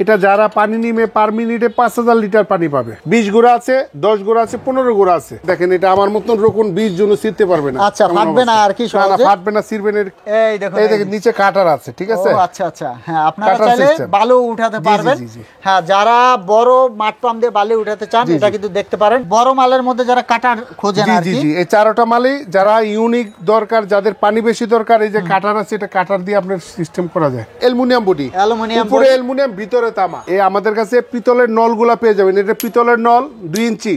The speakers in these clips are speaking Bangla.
এটা যারা পানি নিমে পার মিনিটে 5000 লিটার পানি পাবে। 20 গোড়া আছে, 10 গোড়া আছে, 15 গোড়া আছে। দেখেন এটা আমার মতন রকম 20 জন ছিঁড়তে পারবে না। আচ্ছা, ফাটবে না আর কি সহজে? না, ফাটবে না, ছিঁড়বে না। এই দেখুন, এই দেখেন নিচে কাটার আছে, ঠিক আছে? ও আচ্ছা আচ্ছা, হ্যাঁ আপনারা চাইলে বালু উঠাতে পারবেন। হ্যাঁ, যারা বড় মাঠ পাম্প দিয়ে বালি উঠাতে চান এটা কিন্তু দেখতে পারেন। বড় মালের মধ্যে যারা কাটার খোঁজেন আর কি, এই চারটা মালই যারা ইউনিক দরকার, যাদের পানি বেশি দরকার, এই যে কাটার আছে, এটা কাটার দিয়ে আপনার সিস্টেম করা যায়। অ্যালুমিনিয়াম বডি, উপরে অ্যালুমিনিয়াম, ভিতরে তামা। এই আমাদের কাছে পিতলের নলগুলা পেয়ে যাবেন। এটা পিতলের নল 2 ইঞ্চি,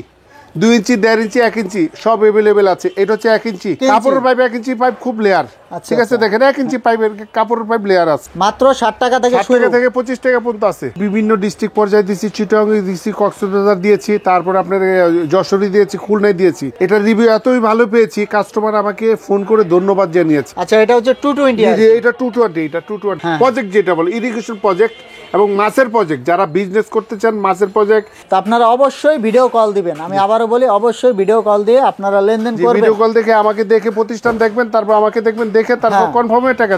2 ইঞ্চি, 1.5 ইঞ্চি, 1 ইঞ্চি সব এভেলেবেল আছে। এটা হচ্ছে 1 ইঞ্চি কাপড়ের পাইপ, 1 ইঞ্চি পাইপ খুব লেয়ার, ঠিক আছে? দেখেন 1 ইঞ্চি পাইপের কাপড়ের পাইপ লেয়ার আছে। মাত্র 60 টাকা থেকে 25 টাকা পর্যন্ত আছে। বিভিন্ন ডিস্ট্রিক্ট পর্যায়ে দিয়েছি, চিটাগাং দিয়েছি, কক্সবাজার দিয়েছি, তারপর আপনার যশোরে দিয়েছি, খুলনায় দিয়েছি। এটা রিভিউ এতই ভালো পেয়েছি, কাস্টমার আমাকে ফোন করে ধন্যবাদ জানিয়েছে। আচ্ছা, এটা হচ্ছে 220, এটা 220, এটা 220 প্রজেক্ট, যেটা বলে ইরিগেশন প্রজেক্ট এবং মাছের প্রজেক্ট। যারা বিজনেস করতে চান মাছের প্রজেক্ট, তো আপনারা অবশ্যই ভিডিও কল দিবেন। আমি আবারও বলি, অবশ্যই ভিডিও কল দিয়ে আপনারা লেনদেন করবেন। ভিডিও কল দেখে আমাকে দেখে প্রতিষ্ঠান দেখবেন, তারপর আমাকে দেখবেন, দেখে তারপর কনফার্মে টাকা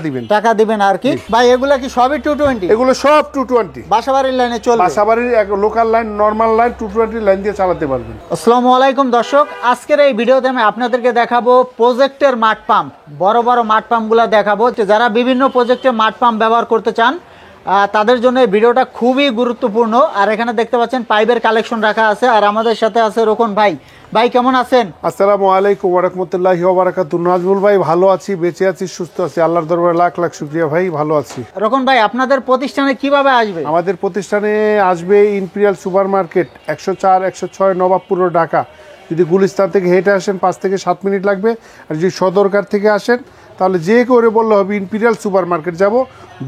দিবেন আর কি। ভাই এগুলা কি সবই 220? এগুলো সব 220 বাসাবাড়ির লাইনে চলবে। বাসাবাড়ির local line, normal line 220 line দিয়ে চালাতে পারবেন। আসসালামু আলাইকুম দর্শক, আজকের এই ভিডিওতে আমি আপনাদেরকে দেখাবো প্রজেক্টের মাঠ পাম্প, বড় বড় মাঠ পাম্পগুলো দেখাবো। যারা বিভিন্ন প্রজেক্টে মাঠ পাম্প ব্যবহার করতে চান তাদের জন্য এই ভিডিওটা খুবই গুরুত্বপূর্ণ। আর এখানে দেখতে পাচ্ছেন পাইপের কালেকশন রাখা আছে। আর আমাদের সাথে আছে রোকন ভাই। ভাই কেমন আছেন? আসসালামু আলাইকুম ওয়া রাহমাতুল্লাহি ওয়া বারাকাতুহু। নাজমুল ভাই ভালো আছি, বেঁচে আছি, সুস্থ আছি, আল্লাহর দরবারে লাখ লাখ শুকরিয়া ভাই, ভালো আছি। রোকন ভাই, আপনাদের প্রতিষ্ঠানে কিভাবে আসবে? আমাদের প্রতিষ্ঠানে আসবে imperial super market, 104, 106 Nawabpur, Dhaka. যদি গুলিস্তান থেকে হেঁটে আসেন 5 থেকে 7 মিনিট লাগবে। আর যদি সদরঘাট থেকে আসেন তাহলে যে করে বললে হবে ইম্পেরিয়াল সুপার মার্কেট যাব,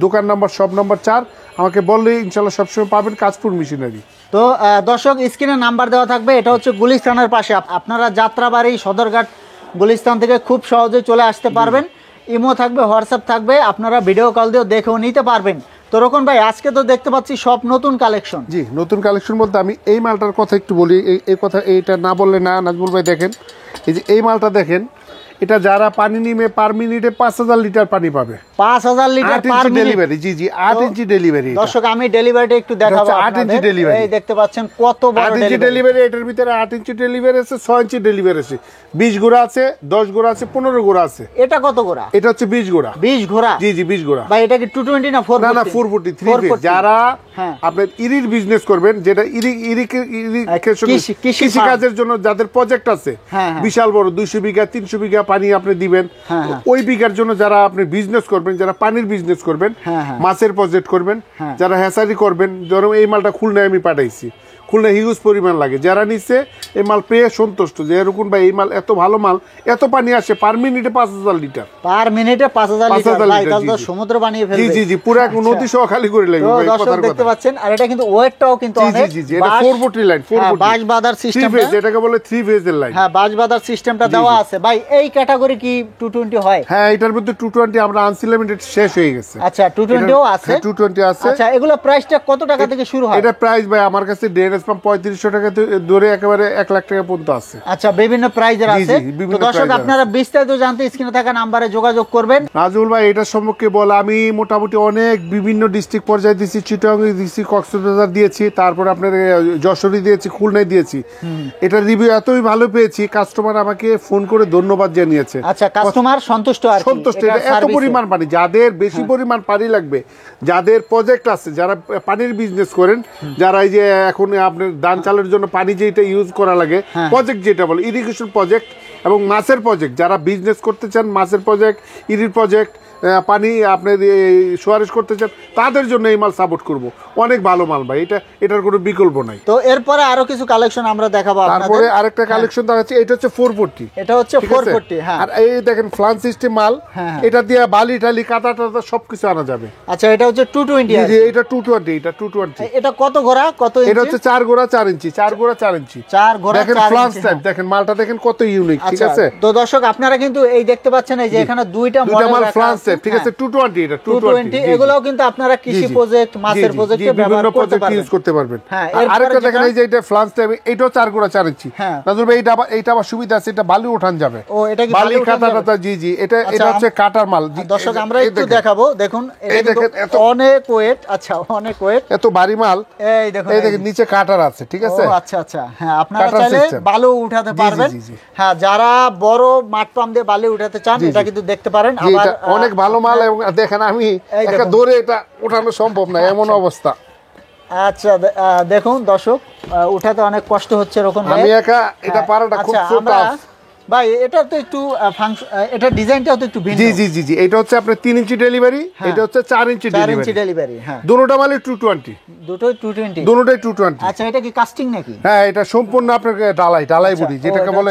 দোকান নাম্বার শপ নাম্বার 4। আমাকে বললেই ইনশাল্লাহ সবসময় পাবেন, কাজপুর মেশিনারি। তো দর্শক, স্ক্রিনে নাম্বার দেওয়া থাকবে। এটা হচ্ছে গুলিস্তানের পাশে। আপনারা যাত্রাবাড়ি, সদরঘাট, গুলিস্তান থেকে খুব সহজে চলে আসতে পারবেন। ইমো থাকবে, হোয়াটসঅ্যাপ থাকবে, আপনারা ভিডিও কল দিয়েও দেখেও নিতে পারবেন। তো রোকন ভাই, আজকে তো দেখতে পাচ্ছি সব নতুন কালেকশন। জি, নতুন কালেকশন বলতে আমি এই মালটার কথা একটু বলি। এই কথা এইটা না বললে না। নাজমুল ভাই দেখেন, এই যে এই মালটা দেখেন, এটা যারা পানি নিমে পার মিনিটে 5000 লিটার পানি পাবে। 5000 লিটার পার মিনিট ডেলিভারি। জি জি, 8 ইঞ্চি ডেলিভারি। দর্শক, আমি ডেলিভারিটা একটু দেখাবো। 8 ইঞ্চি ডেলিভারি। এই দেখতে পাচ্ছেন কত বড় 8 ইঞ্চি ডেলিভারি। এটার ভিতরে 8 ইঞ্চি ডেলিভারি আছে, 6 ইঞ্চি ডেলিভারি আছে, 20 গোড়া আছে, 10 গোড়া আছে, 15 গোড়া আছে। এটা কত গোড়া? এটা হচ্ছে 20 গোড়া। 20 গোড়া? জি জি, 20 গোড়া। ভাই এটা কি 220 না 440? না না, 440 3 ফেজ। যারা আপনার ইরির বিজনেস করবেন, যেটা ইরিগেশন কৃষি কাজের জন্য যাদের প্রজেক্ট আছে, বিশাল বড় 200 বিঘা 300 বিঘা পানি আপনি দিবেন, ওই বিঘার জন্য যারা আপনি বিজনেস করবেন, যারা পানির বিজনেস করবেন, মাছের প্রজেক্ট করবেন, যারা হ্যাচারি করবেন, ধরুন এই মালটা খুলনায় আমি পাঠাইছি, খুলনা হিউজ পরিমাণ লাগে। যারা নিচ্ছে এই মাল পেয়ে সন্তুষ্ট যে এরকম ভাই এই মাল এত ভালো মাল, এত পানি আসে পার মিনিটে 5000 লিটার। পার মিনিটে 5000 লিটার? ভাই তাহলে তো সমুদ্র বানিয়ে ফেলবে। জি জি জি, পুরো এক নদী সহ খালি করে লাগবে ভাই। দর্শক দেখতে পাচ্ছেন, আর এটা কিন্তু ওয়েটটাও কিন্তু অনেক। জি জি, এটা 440 লাইন, 440 বাঁশ বাঁধার সিস্টেম, যেটাকে বলে 3 ফেজের লাইন। হ্যাঁ, বাঁশ বাঁধার সিস্টেমটা দেওয়া আছে। ভাই এই ক্যাটাগরি কি 220 হয়? হ্যাঁ, এটার মধ্যে 220 আমরা আনছিলাম, এটা শেষ হয়ে গেছে। আচ্ছা, 220 ও আছে? 220 আছে। আচ্ছা, এগুলা প্রাইসটা কত টাকা থেকে শুরু হয়? এটা প্রাইস ভাই আমার কাছে ড্রেনেজ পাম্প 3500 টাকা ধরে একেবারে 1 লাখ টাকা পর্যন্ত আছে। আচ্ছা, বিভিন্ন প্রাইজের আছে। তো দর্শক, আপনারা বিস্তারিত জানতে স্ক্রিনে থাকা নম্বরে যোগাযোগ করবেন। নাজমুল ভাই, এটার সম্পর্কে বলা, আমি মোটামুটি অনেক বিভিন্ন ডিস্ট্রিক্ট পর্যায়ে দিয়েছি, চিটাগাং দিয়েছি, কক্সবাজার দিয়েছি, তারপর আপনার যশোরে দিয়েছি, খুলনায় দিয়েছি। এটা রিভিউ এতই ভালো পেয়েছি, কাস্টমার আমাকে ফোন করে ধন্যবাদ জানিয়েছে। আচ্ছা, কাস্টমার সন্তুষ্ট আর সন্তুষ্ট। এটা এত পরিমাণ পানি, যাদের বেশি পরিমাণ পানি লাগবে, যাদের প্রজেক্ট আছে, যারা পানির বিজনেস করেন, যারা এই যে এখন আপনার ধান চালের জন্য পানি যেটা ইউজ করা লাগে, প্রজেক্ট যেটা বলে ইরিগেশন প্রজেক্ট এবং মাছের প্রজেক্ট, যারা বিজনেস করতে চান, মাছের প্রজেক্ট, ইরির প্রজেক্ট, পানি আপনার সোয়ারেজ করতে চান, তাদের জন্য এই মাল সাপোর্ট করব। অনেক ভালো মাল ভাই, এটার কোনো বিকল্প নাই। তো এরপরে আরো কিছু কালেকশন আমরা দেখাবো। তারপরে আরেকটা কালেকশন দেখাচ্ছি, এটা হচ্ছে 440। এটা হচ্ছে 440। হ্যাঁ, আর এই দেখেন ফ্লান সিস্টেম মাল, এটা দিয়ে বালি টালি কাটা টাটা সবকিছু আনা যাবে। আচ্ছা, এটা হচ্ছে 220। জি, এটা 220। এটা 220। এটা কত গোড়া, কত ইঞ্চি? এটা হচ্ছে 4 গোড়া 4 ইঞ্চি, 4 গোড়া 4 ইঞ্চি। 4 গোড়া দেখেন ফ্লান্স টাইপ, দেখেন মালটা দেখেন কত ইউনিক। ঠিক আছে। তো দর্শক আপনারা কিন্তু এই দেখতে পাচ্ছেন এই যে এখানে দুইটা মডেল ফ্লান্সের, ঠিক আছে, 220 এটা 220 এগুলোও কিন্তু আপনারা কৃষি প্রজেক্ট, মাছের প্রজেক্টে ব্যবহার করতে পারবেন। হ্যাঁ, আরেকটা দেখেন এই যে এটা ফ্লান্স টাইপ, এটাও 4 গুণা 4 ইঞ্চি। নাজুল ভাই এইটা আবার সুবিধা আছে, এটা বালি উঠান যাবে। ও এটা কি বালি কাটা, জি এটা হচ্ছে কাটার মাল। দর্শক আমরা একটু দেখাবো, দেখুন এটা অনেক ওয়েট। আচ্ছা, অনেক ওয়েট, এত ভারী মাল। এই দেখেন নিচে কাটার আছে, ঠিক আছে। আচ্ছা, হ্যাঁ, আপনারা চাইলে বালু উঠাতে পারবেন। হ্যাঁ, যারা বড় মাঠ পাম্প দিয়ে বালি উঠাতে চান এটা কিন্তু দেখতে পারেন। আবার অনেক ভালো মাল। এবং দেখেন আমি একা ধরে এটা উঠানো সম্ভব না, এমন অবস্থা। আচ্ছা, দেখুন দর্শক, উঠাতে অনেক কষ্ট হচ্ছে এরকম। আমি একা এটা পারাটা খুব টাফ ভাই। এটা তো একটু এটা ডিজাইনটাও তো একটু ভিন্ন। জি এটা হচ্ছে আপনার 3 ইঞ্চি ডেলিভারি, এটা হচ্ছে 4 ইঞ্চি ডেলিভারি। হ্যাঁ, দুটোটা মালে 220, দুটোই 220, দুটোটাই 220। আচ্ছা, এটা কি কাস্টিং নাকি? হ্যাঁ, এটা সম্পূর্ণ আপনার ঢালাই বডি, যেটাকে বলে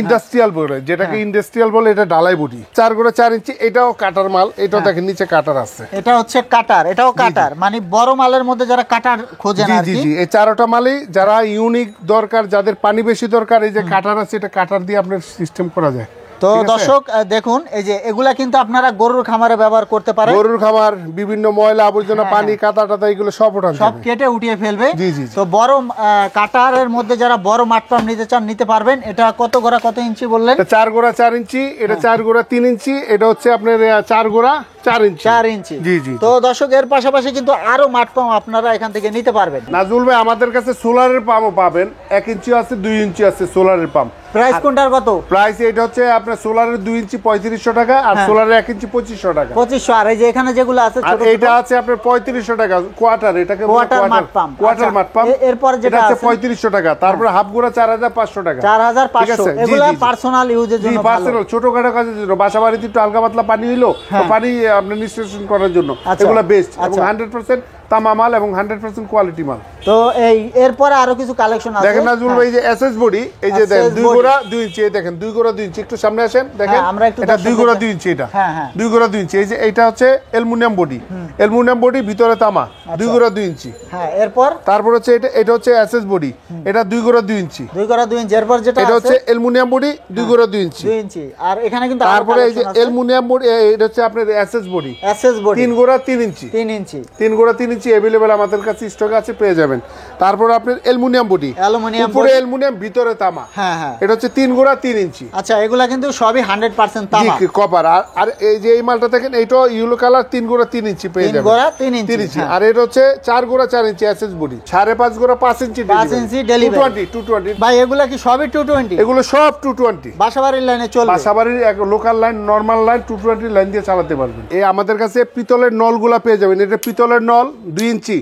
ইন্ডাস্ট্রিয়াল বলে, যেটাকে ইন্ডাস্ট্রিয়াল বলে, এটা ঢালাই বডি 4 গুণা 4 ইঞ্চি। এটাও কাটার মাল, এটাও দেখেন নিচে কাটার আছে। এটা হচ্ছে কাটার, এটাও কাটার, মানে বড় মালের মধ্যে যারা কাটার খোঁজেন আর কি। এই চারটা মালই যারা ইউনিক দরকার, যাদের পানি বেশি দরকার, এই যে কাটার আছে, এটা কাটার দিয়ে আপনার সিস্টেম করা যায়। তো দর্শক দেখুন, এই যে এগুলা কিন্তু আপনারা গরুর খামারে ব্যবহার করতে পারেন। গরুর খামার, বিভিন্ন ময়লা আবর্জনা, পানি, কাদা টাদা, এগুলো সব ওঠান, সব কেটে উঠিয়ে ফেলবে। তো বড় কাটারের মধ্যে যারা বড় মাঠ পাম্প নিতে চান নিতে পারবেন। এটা কত গোড়া, কত ইঞ্চি বললেন? 4 গুণা 4 ইঞ্চি, এটা 4 গুণা 3 ইঞ্চি, এটা হচ্ছে আপনার 4 গুণা 4 ইঞ্চি। জি। তো দর্শক এর পাশাপাশি কিন্তু আরো মাঠ পাম্প আপনারা এখান থেকে নিতে পারবেন। নাজুল ভাই, আমাদের কাছে সোলারের পাম্পও পাবেন, 1 ইঞ্চি আছে, 2 ইঞ্চি আছে সোলারের পাম্প। প্রাইস কোনটার কত? প্রাইস এটা হচ্ছে আপনার সোলারের 2 ইঞ্চি 3500 টাকা, আর সোলারের 1 ইঞ্চি 2500 টাকা। 2500। আর এই যে এখানে যেগুলো আছে ছোট, এটা আছে আপনার 3500 টাকা কোয়ার্টার, এটাকে কোয়ার্টার মাঠ পাম্প। এরপর যেটা আছে 3500 টাকা। তারপর হাফ গুড়া 4500 টাকা। 4500। এগুলা পার্সোনাল ইউজের জন্য, পার্সোনাল ছোটখাটো কাজের জন্য, বাসাবাড়িতে একটু হালকা পাতলা পানি হইলো, পানি আপনি নিষ্কাশন করার জন্য এগুলা বেস্ট, এবং 100% তামা মাল এবং 100% কোয়ালিটি মাল। তো এই এরপরে আরো কিছু কালেকশন আছে। দেখেন নাজুল ভাই, যে এসএস বডি, এই যে দেখেন 2 গুণা 2 ইঞ্চি, এই দেখেন 2 গুণা 2 ইঞ্চি। একটু সামনে আসেন, দেখেন এটা 2 গুণা 2 ইঞ্চি, এটা 2 গুণা 2 ইঞ্চি। এই যে এটা হচ্ছে অ্যালুমিনিয়াম বডি, ভিতরে তামা, 2 গুণা 2 ইঞ্চি। হ্যাঁ, তারপর হচ্ছে এটা হচ্ছে এসএস বডি, এটা 2 গুণা 2 ইঞ্চি। 2 গুণা 2 ইঞ্চি। এরপর যেটা এটা হচ্ছে অ্যালুমিনিয়াম বডি, 2 গুণা 2 ইঞ্চি। আর এখানে কিন্তু তারপরে এই যে অ্যালুমিনিয়াম বডি, এটা হচ্ছে আপনার এসএস বডি 3 গুণা 3 ইঞ্চি। 3 গুণা 3 ইঞ্চি अवेलेबल আমাদের কাছে স্টক আছে, পেয়ে যাবেন। তারপর আপনার অ্যালুমিনিয়াম বডি, উপরে অ্যালুমিনিয়াম, ভিতরে তামা। হ্যাঁ, এটা হচ্ছে 3 গুণা 3 ইঞ্চি। আচ্ছা, এগুলা কিন্তু সবই 100% তামা, কপার। আর এই যে এই মালটা দেখেন, এইটা ইয়েলো কালার, 3 গুণা 3 ইঞ্চি পেয়ে যাবেন। 3 ইঞ্চি। আর এটা হচ্ছে 4 গুণা 4 ইঞ্চি এসএস বডি, 5.5 গুণা 5 ইঞ্চি ডেলিভারি। 220। ভাই এগুলা কি সবই 220? এগুলো সব 220। বাসাবাড়ির লাইনে চলবে, বাসাবাড়ির এক local line, normal line, 220 line দিয়ে চালাতে পারবেন। এই আমাদের কাছে পিতলের নলগুলা পেয়ে যাবেন। এটা পিতলের নল 2 ইঞ্চি,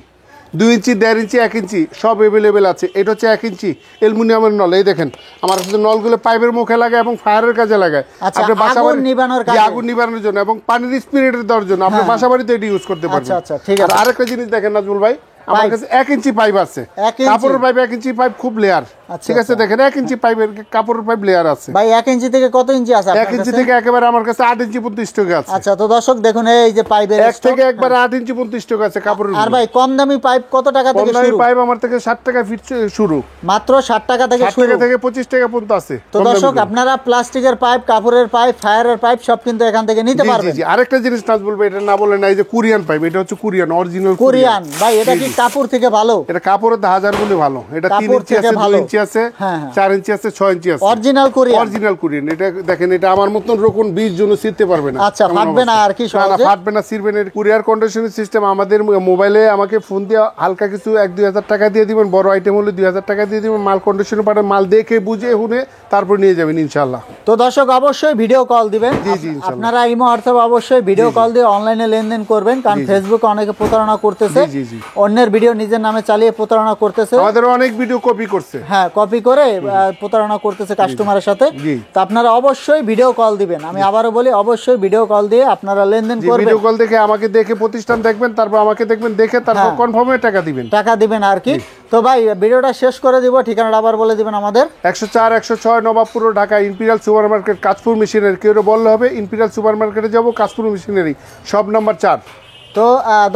2 ইঞ্চি, 1.5 ইঞ্চি, 1 ইঞ্চি সব अवेलेबल আছে। এটা হচ্ছে 1 ইঞ্চি অ্যালুমিনিয়ামের নল। এই দেখেন আমার কাছে নলগুলো পাইপের মুখে লাগে এবং ফায়ারের কাজে লাগায়, আপনি বাসাবাড়ি আগুন নিবানোর জন্য এবং পানির স্পিরিট দেওয়ার জন্য আপনি বাসাবাড়িতে এটি ইউজ করতে পারবেন। আচ্ছা, ঠিক আছে। আর আরেকটা জিনিস দেখেন নাজমুল ভাই, আমার কাছে 1 ইঞ্চি পাইপ আছে, কাপড়ের পাইপ 1 ইঞ্চি পাইপ, খুব লেয়ার। ঠিক আছে, দেখেন 1 ইঞ্চি পাইপের কাপড়ের পাইপ লেয়ার আছে। ভাই 1 ইঞ্চি থেকে কত ইঞ্চি আছে? 1 ইঞ্চি থেকে একেবারে আমার কাছে 8 ইঞ্চি 35 টাকা আছে। আচ্ছা, তো দর্শক দেখুন এই যে পাইপের 1 থেকে একবারে 8 ইঞ্চি 35 টাকা আছে কাপড়ের। আর ভাই কম দামি পাইপ কত টাকা থেকে শুরু? কম দামি পাইপ আমার থেকে 60 টাকা ফিট শুরু, মাত্র 60 টাকা থেকে শুরু, 60 টাকা থেকে 25 টাকা পর্যন্ত আছে। তো দর্শক আপনারা প্লাস্টিকের পাইপ, কাপড়ের পাইপ, ফায়ারের পাইপ সব কিন্তু এখান থেকে নিতে পারবেন। জি, আরেকটা জিনিস নাজ বলবো, এটা না বলে না, এই যে কোরিয়ান পাইপ, এটা হচ্ছে কোরিয়ান, অরিজিনাল কোরিয়ান। ভাই এটা কি কাপড় থেকে ভালো? এটা কাপড়ের 1000 গুণ ভালো। এটা 3 ইঞ্চি আছে, 2 ইঞ্চি আছে, 4 ইঞ্চি আছে, 6 ইঞ্চি আছে। Original Korean. এটা দেখেন, এটা আমার মতন রকম 20 জন ছিঁড়তে পারবে না। আচ্ছা, ফাটবে না আর কি? না, ফাটবে না, ছিঁড়বে না। Courier conditioning system. আমাদের মোবাইলে আমাকে ফোন দিয়ে হালকা কিছু 1-2 হাজার টাকা দিয়ে দিবেন, বড় আইটেম হলে 2 হাজার টাকা দিয়ে দিবেন। মাল কন্ডিশনে পাঠান, মাল দেখে বুঝে শুনে তারপর নিয়ে যাবেন ইনশাআল্লাহ। তো দর্শক অবশ্যই ভিডিও কল দিবেন। আপনারা ইমো হোয়াটসঅ্যাপ অবশ্যই ভিডিও কল দিয়ে অনলাইনে লেনদেন করবেন, কারণ ফেসবুকে অনেকে প্রতারণা করতেছে, অন্যের ভিডিও নিজের নামে চালিয়ে প্রতারণা করতেছে। আমাদের অনেক ভিডিও কপি করছে, হ্যাঁ, কপি করে প্রতারণা করতেছে কাস্টমারের সাথে। তো আপনারা অবশ্যই ভিডিও কল দিবেন। আমি আবারও বলি, অবশ্যই ভিডিও কল দিয়ে আপনারা লেনদেন করবেন। ভিডিও কল দেখে আমাকে দেখে প্রতিষ্ঠান দেখবেন, তারপর আমাকে দেখবেন, দেখে তারপর কনফার্মে টাকা দিবেন আর কি। তো ভাই ভিডিওটা শেষ করে দিব, ঠিকানাটা আবার বলে দিবেন আমাদের। 104-106 Nawabpur, Dhaka, imperial super market, Kashpur machinery. কেউ বললে হবে ইম্পিরিয়াল সুপার মার্কেটে যাবো, কাশপুর মেশিনারি, সব নাম্বার 4। তো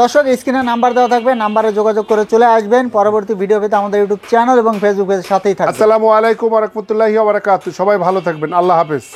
দর্শক স্ক্রিনে নাম্বার দেওয়া থাকবে, নাম্বারে যোগাযোগ করে চলে আসবেন। পরবর্তী ভিডিও পেতে আমাদের ইউটিউব চ্যানেল এবং ফেসবুক পেজের সাথেই থাকবেন। আসসালামু আলাইকুম ওয়া রাহমাতুল্লাহি ওয়া বারাকাতুহু। সবাই ভালো থাকবেন, আল্লাহ হাফেজ।